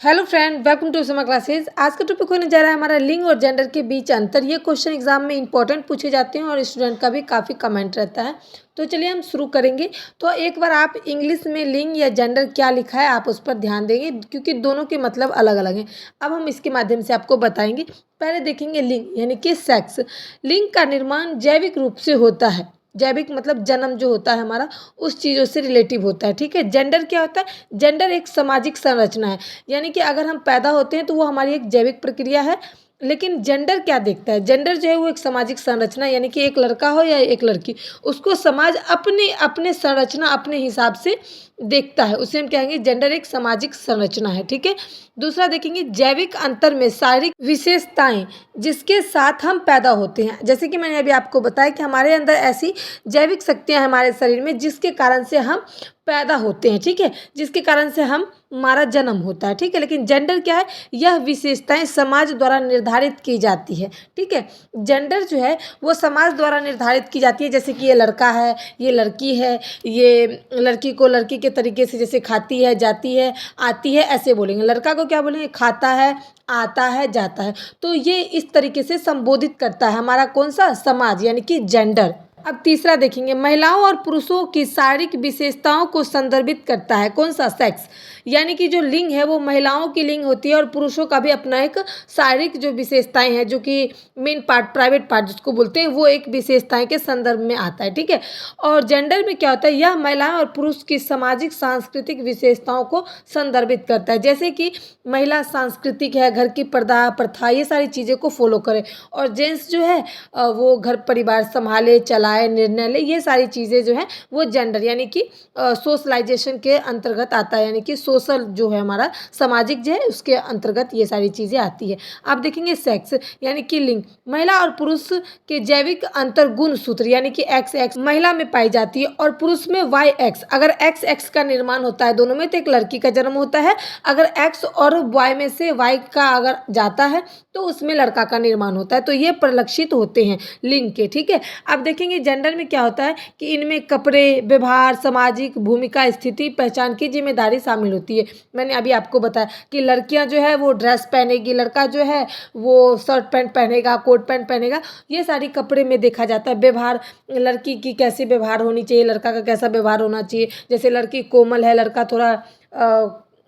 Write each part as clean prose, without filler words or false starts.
Hello friend, welcome to summer classes. आज का topic होने जा रहा है हमारा लिंग और जेंडर के बीच अंतर। ये क्वेश्चन एग्जाम में इंपॉर्टेंट पूछे जाते हैं और स्टूडेंट का भी काफ़ी कमेंट रहता है। तो चलिए हम शुरू करेंगे। तो एक बार आप इंग्लिश में लिंग या जेंडर क्या लिखा है आप उस पर ध्यान देंगे, क्योंकि दोनों के मतलब अलग अलग हैं। अब हम इसके माध्यम से आपको बताएंगे। पहले देखेंगे लिंग यानी कि सेक्स। लिंग का निर्माण जैविक रूप से होता है। जैविक मतलब जन्म जो होता है हमारा उस चीज़ों से रिलेटिव होता है। ठीक है। जेंडर क्या होता है? जेंडर एक सामाजिक संरचना है। यानी कि अगर हम पैदा होते हैं तो वो हमारी एक जैविक प्रक्रिया है। लेकिन जेंडर क्या देखता है? जेंडर जो है वो एक सामाजिक संरचना, यानी कि एक लड़का हो या एक लड़की, उसको समाज अपने अपने संरचना अपने हिसाब से देखता है। उसे हम कहेंगे जेंडर एक सामाजिक संरचना है। ठीक है। दूसरा देखेंगे जैविक अंतर में शारीरिक विशेषताएं जिसके साथ हम पैदा होते हैं। जैसे कि मैंने अभी आपको बताया कि हमारे अंदर ऐसी जैविक शक्तियां हैं हमारे शरीर में जिसके कारण से हम पैदा होते हैं। ठीक है। जिसके कारण से हमारा जन्म होता है। ठीक है। लेकिन जेंडर क्या है? यह विशेषताएं समाज द्वारा निर्धारित की जाती है। ठीक है। जेंडर जो है वो समाज द्वारा निर्धारित की जाती है। जैसे कि ये लड़का है, ये लड़की है, ये लड़की को लड़की के तरीके से जैसे खाती है, जाती है, आती है, ऐसे बोलेंगे। लड़का को क्या बोलेंगे? खाता है, आता है, जाता है। तो ये इस तरीके से संबोधित करता है हमारा कौन सा समाज, यानी कि जेंडर। अब तीसरा देखेंगे महिलाओं और पुरुषों की शारीरिक विशेषताओं को संदर्भित करता है। कौन सा? सेक्स। यानी कि जो लिंग है वो महिलाओं की लिंग होती है और पुरुषों का भी अपना एक शारीरिक जो विशेषताएं हैं, जो कि मेन पार्ट, प्राइवेट पार्ट जिसको बोलते हैं, वो एक विशेषताएं के संदर्भ में आता है। ठीक है। और जेंडर में क्या होता है? यह महिलाएं और पुरुष की सामाजिक सांस्कृतिक विशेषताओं को संदर्भित करता है। जैसे कि महिला सांस्कृतिक है, घर की पर्दा प्रथा, ये सारी चीज़ें को फॉलो करे। और जेंट्स जो है वो घर परिवार संभाले, चलाए, निर्णय ले, ये सारी चीज़ें जो है वो जेंडर यानी कि सोशलाइजेशन के अंतर्गत आता है। यानी कि सोशल जो है हमारा सामाजिक जो है उसके अंतर्गत ये सारी चीज़ें आती है। आप देखेंगे सेक्स यानी कि लिंग। महिला और पुरुष के जैविक अंतर गुण सूत्र यानी कि एक्स एक्स महिला में पाई जाती है और पुरुष में वाई एक्स। अगर एक्स एक्स का निर्माण होता है दोनों में तो एक लड़की का जन्म होता है। अगर एक्स और वाई में से वाई का अगर जाता है तो उसमें लड़का का निर्माण होता है। तो ये परिलक्षित होते हैं लिंग के। ठीक है। अब देखेंगे जेंडर में क्या होता है कि इनमें कपड़े, व्यवहार, सामाजिक भूमिका, स्थिति, पहचान की जिम्मेदारी शामिल होती है। मैंने अभी आपको बताया कि लड़कियां जो है वो ड्रेस पहनेगी, लड़का जो है वो शर्ट पैंट पहनेगा, कोट पैंट पहनेगा। ये सारी कपड़े में देखा जाता है। व्यवहार, लड़की की कैसे व्यवहार होनी चाहिए, लड़का का कैसा व्यवहार होना चाहिए। जैसे लड़की कोमल है, लड़का थोड़ा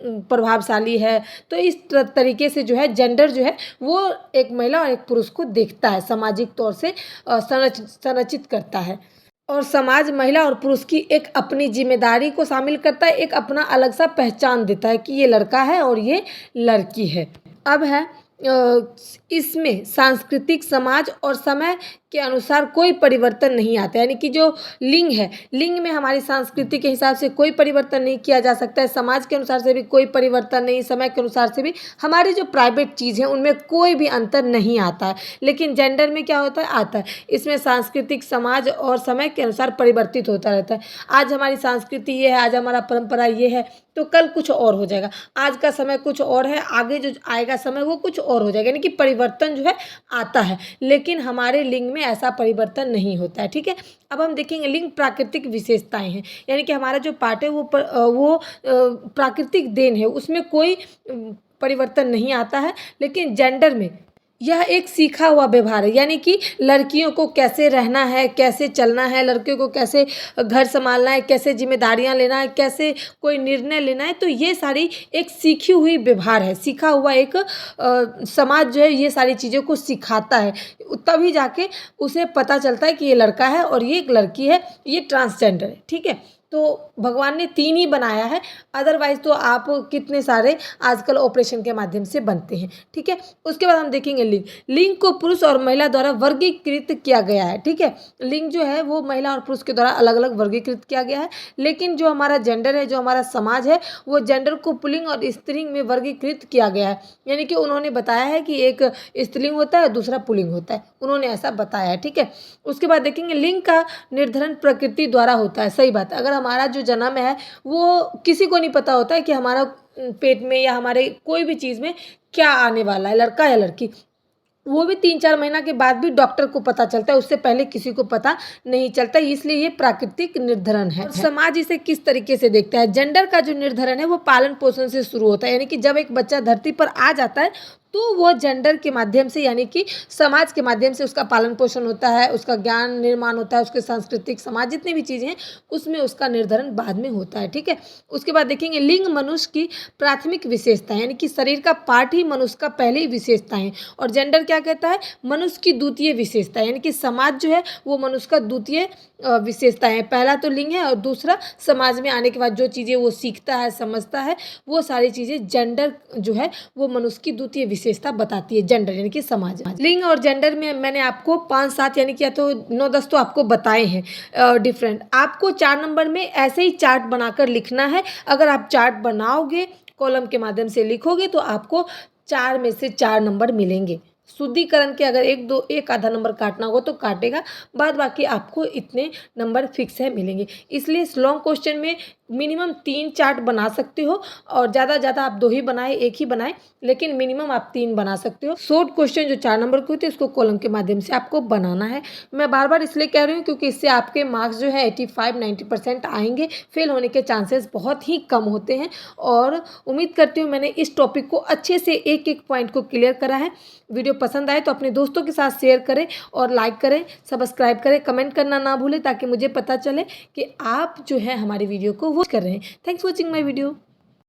प्रभावशाली है। तो इस तरीके से जो है जेंडर जो है वो एक महिला और एक पुरुष को देखता है, सामाजिक तौर से संरचित करता है। और समाज महिला और पुरुष की एक अपनी जिम्मेदारी को शामिल करता है, एक अपना अलग सा पहचान देता है कि ये लड़का है और ये लड़की है। अब है इसमें सांस्कृतिक, समाज और समय के अनुसार कोई परिवर्तन नहीं आता। यानी कि जो लिंग है, लिंग में हमारी संस्कृति के हिसाब से कोई परिवर्तन नहीं किया जा सकता है, समाज के अनुसार से भी कोई परिवर्तन नहीं, समय के अनुसार से भी हमारी जो प्राइवेट चीज़ है उनमें कोई भी अंतर नहीं आता है। लेकिन जेंडर में क्या होता है? आता है। इसमें सांस्कृतिक, समाज और समय के अनुसार परिवर्तित होता रहता है। आज हमारी संस्कृति ये है, आज हमारा परंपरा ये है, तो कल कुछ और हो जाएगा। आज का समय कुछ और है, आगे जो आएगा समय वो कुछ और हो जाएगा। यानी कि परिवर्तन जो है आता है, लेकिन हमारे लिंग में ऐसा परिवर्तन नहीं होता है। ठीक है। अब हम देखेंगे लिंग प्राकृतिक विशेषताएं हैं। यानी कि हमारा जो पार्ट है वो प्राकृतिक देन है, उसमें कोई परिवर्तन नहीं आता है। लेकिन जेंडर में यह एक सीखा हुआ व्यवहार है। यानी कि लड़कियों को कैसे रहना है, कैसे चलना है, लड़कियों को कैसे घर संभालना है, कैसे जिम्मेदारियां लेना है, कैसे कोई निर्णय लेना है, तो ये सारी एक सीखी हुई व्यवहार है। सीखा हुआ एक समाज जो है ये सारी चीज़ों को सिखाता है, तभी जाके उसे पता चलता है कि ये लड़का है और ये एक लड़की है, ये ट्रांसजेंडर है। ठीक है। तो भगवान ने 3 ही बनाया है, अदरवाइज तो आप कितने सारे आजकल ऑपरेशन के माध्यम से बनते हैं। ठीक है। उसके बाद हम देखेंगे लिंग। लिंग को पुरुष और महिला द्वारा वर्गीकृत किया गया है। ठीक है। लिंग जो है वो महिला और पुरुष के द्वारा अलग अलग वर्गीकृत किया गया है। लेकिन जो हमारा जेंडर है, जो हमारा समाज है, वो जेंडर को पुल्लिंग और स्त्रीलिंग में वर्गीकृत किया गया है। यानी कि उन्होंने बताया है कि एक स्त्रीलिंग होता है, दूसरा पुल्लिंग होता है, उन्होंने ऐसा बताया है। ठीक है। उसके बाद देखेंगे लिंग का निर्धारण प्रकृति द्वारा होता है। सही बात। अगर हमारा जो जन्म है वो किसी को नहीं पता होता है कि हमारा पेट में या हमारे कोई भी चीज़ में क्या आने वाला है, लड़का या लड़की। वो भी 3-4 महीना के बाद भी डॉक्टर को पता चलता है, उससे पहले किसी को पता नहीं चलता, इसलिए ये प्राकृतिक निर्धारण है। और समाज इसे किस तरीके से देखता है? जेंडर का जो निर्धारण है वो पालन पोषण से शुरू होता है, यानी कि जब एक बच्चा धरती पर आ जाता है तो वो जेंडर के माध्यम से, यानी कि समाज के माध्यम से उसका पालन पोषण होता है, उसका ज्ञान निर्माण होता है, उसके सांस्कृतिक समाज जितनी भी चीज़ें हैं उसमें उसका निर्धारण बाद में होता है। ठीक है, उसके बाद देखेंगे लिंग मनुष्य की प्राथमिक विशेषता है, यानी कि शरीर का पार्ट ही मनुष्य का पहले ही विशेषता है। और जेंडर क्या कहता है? मनुष्य की द्वितीय विशेषता है, यानी कि समाज जो है वो मनुष्य का द्वितीय विशेषता है। पहला तो लिंग है और दूसरा समाज में आने के बाद जो चीज़ें वो सीखता है, समझता है, वो सारी चीज़ें जेंडर जो है वो मनुष्य की द्वितीय विशेषता बताती है, जेंडर यानी कि समाज। लिंग और जेंडर में मैंने आपको 5-7 यानी कि या तो 9-10 तो आपको बताए हैं डिफरेंट। आपको 4 नंबर में ऐसे ही चार्ट बनाकर लिखना है। अगर आप चार्ट बनाओगे, कॉलम के माध्यम से लिखोगे तो आपको 4 में से 4 नंबर मिलेंगे। शुद्धिकरण के अगर एक आधा नंबर काटना होगा तो काटेगा, बाद बाकी आपको इतने नंबर फिक्स है मिलेंगे। इसलिए इस लॉन्ग क्वेश्चन में मिनिमम 3 चार्ट बना सकते हो और ज़्यादा आप 2 ही बनाए, 1 ही बनाए, लेकिन मिनिमम आप 3 बना सकते हो। शॉर्ट क्वेश्चन जो 4 नंबर के होते हैं उसको कॉलम के माध्यम से आपको बनाना है। मैं बार बार इसलिए कह रही हूँ क्योंकि इससे आपके मार्क्स जो है 85-90% आएंगे, फेल होने के चांसेस बहुत ही कम होते हैं। और उम्मीद करती हूँ मैंने इस टॉपिक को अच्छे से एक एक पॉइंट को क्लियर करा है। वीडियो पसंद आए तो अपने दोस्तों के साथ शेयर करें और लाइक करें, सब्सक्राइब करें, कमेंट करना ना भूलें ताकि मुझे पता चले कि आप जो है हमारी वीडियो को वॉच कर रहे हैं। Thanks for watching my video.